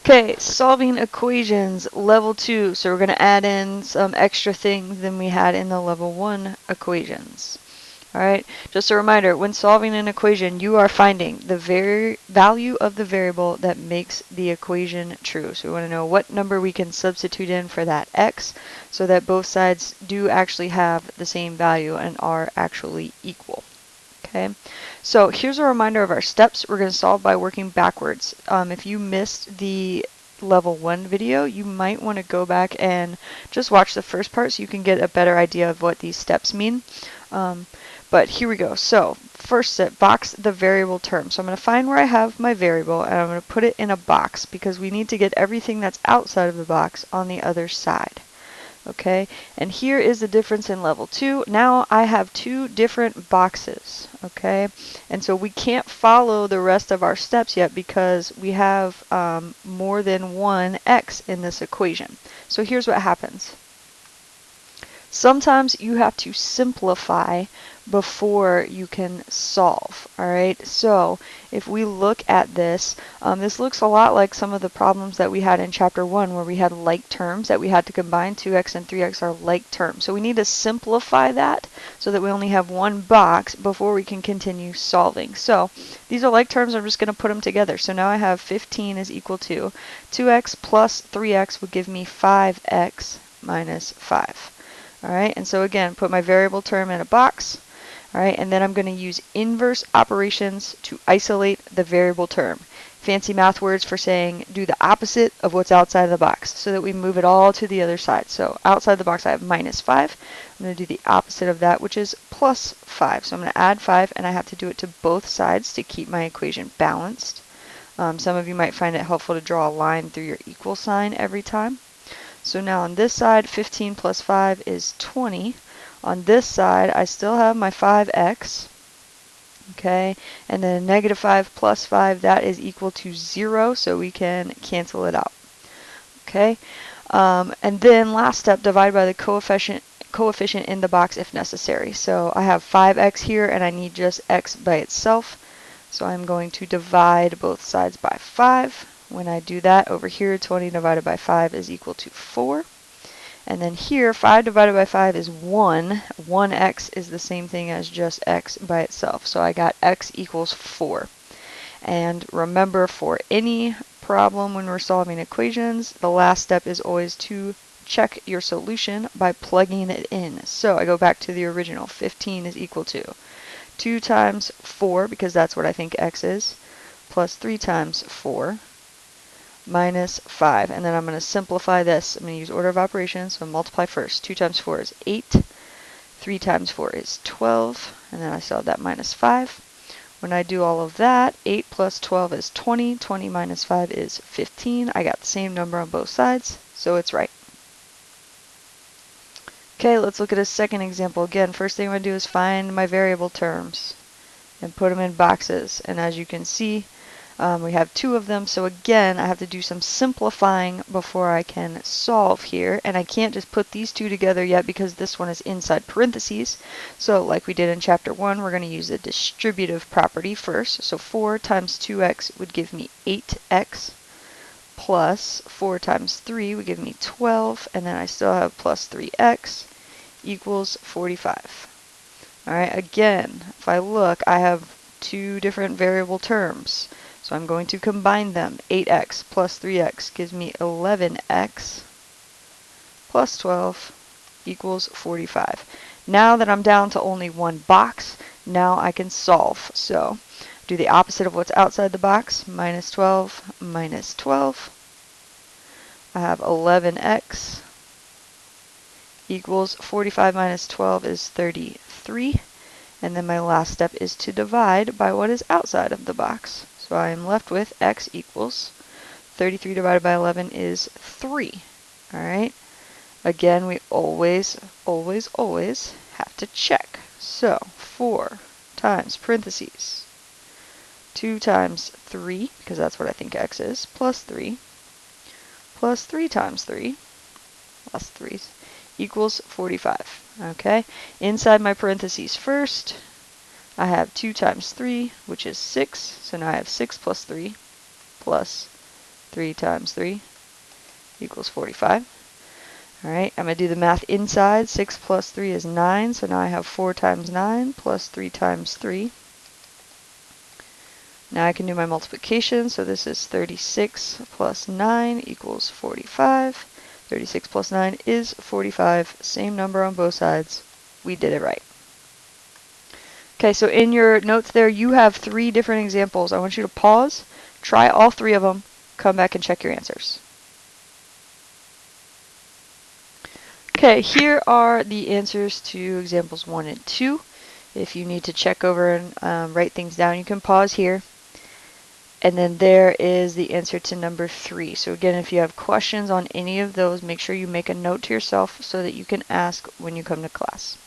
Okay, solving equations, level 2. So we're going to add in some extra things than we had in the level 1 equations. Alright, just a reminder, when solving an equation, you are finding the value of the variable that makes the equation true. So we want to know what number we can substitute in for that x so that both sides do actually have the same value and are actually equal. Okay, so here's a reminder of our steps. We're going to solve by working backwards. If you missed the level 1 video, you might want to go back and just watch the first part so you can get a better idea of what these steps mean. But here we go. So first step, box the variable term. So I'm going to find where I have my variable and I'm going to put it in a box because we need to get everything that's outside of the box on the other side. Okay, and here is the difference in level 2. Now I have two different boxes, okay, and so we can't follow the rest of our steps yet because we have more than one x in this equation. So here's what happens. Sometimes you have to simplify before you can solve. All right, so if we look at this, this looks a lot like some of the problems that we had in chapter 1 where we had like terms that we had to combine. 2x and 3x are like terms. So we need to simplify that so that we only have one box before we can continue solving. So these are like terms. I'm just going to put them together. So now I have 15 is equal to 2x plus 3x would give me 5x minus 5. Alright, and so again, put my variable term in a box. Alright, and then I'm going to use inverse operations to isolate the variable term. Fancy math words for saying do the opposite of what's outside of the box so that we move it all to the other side. So outside the box I have minus 5. I'm going to do the opposite of that, which is plus 5. So I'm going to add 5 and I have to do it to both sides to keep my equation balanced. Some of you might find it helpful to draw a line through your equal sign every time. So now on this side, 15 plus 5 is 20. On this side, I still have my 5x. Okay, and then negative 5 plus 5, that is equal to 0, so we can cancel it out. Okay, and then last step, divide by the coefficient in the box if necessary. So I have 5x here, and I need just x by itself. So I'm going to divide both sides by 5. When I do that, over here, 20 divided by 5 is equal to 4. And then here, 5 divided by 5 is 1. 1x is the same thing as just x by itself. So I got x equals 4. And remember, for any problem when we're solving equations, the last step is always to check your solution by plugging it in. So I go back to the original. 15 is equal to 2 times 4, because that's what I think x is, plus 3 times 4, minus 5. And then I'm going to simplify this. I'm going to use order of operations, so multiply first. 2 times 4 is 8. 3 times 4 is 12. And then I still have that minus 5. When I do all of that, 8 plus 12 is 20. 20 minus 5 is 15. I got the same number on both sides, so it's right. Okay, let's look at a second example. Again, first thing I'm going to do is find my variable terms and put them in boxes. And as you can see, we have 2 of them. So again, I have to do some simplifying before I can solve here. And I can't just put these 2 together yet because this one is inside parentheses. So like we did in chapter 1, we're going to use the distributive property first. So 4 times 2x would give me 8x. Plus 4 times 3 would give me 12, and then I still have plus 3x equals 45. Alright, again, if I look, I have 2 different variable terms. So I'm going to combine them. 8x plus 3x gives me 11x plus 12 equals 45. Now that I'm down to only one box, now I can solve. So do the opposite of what's outside the box. Minus 12 minus 12. I have 11x equals 45 minus 12 is 33. And then my last step is to divide by what is outside of the box. So I am left with x equals 33 divided by 11 is 3. Alright. Again, we always have to check. So 4 times parentheses 2 times 3, because that's what I think x is, plus 3, plus 3 times 3, plus 3's, equals 45. Okay, inside my parentheses first, I have 2 times 3, which is 6. So now I have 6 plus 3, plus 3 times 3 equals 45. All right, I'm going to do the math inside. 6 plus 3 is 9, so now I have 4 times 9 plus 3 times 3. Now I can do my multiplication, so this is 36 plus 9 equals 45. 36 plus 9 is 45, same number on both sides. We did it right. Okay, so in your notes there, you have 3 different examples. I want you to pause, try all 3 of them, come back and check your answers. Okay, here are the answers to examples 1 and 2. If you need to check over and write things down, you can pause here. And then there is the answer to number 3. So again, if you have questions on any of those, make sure you make a note to yourself so that you can ask when you come to class.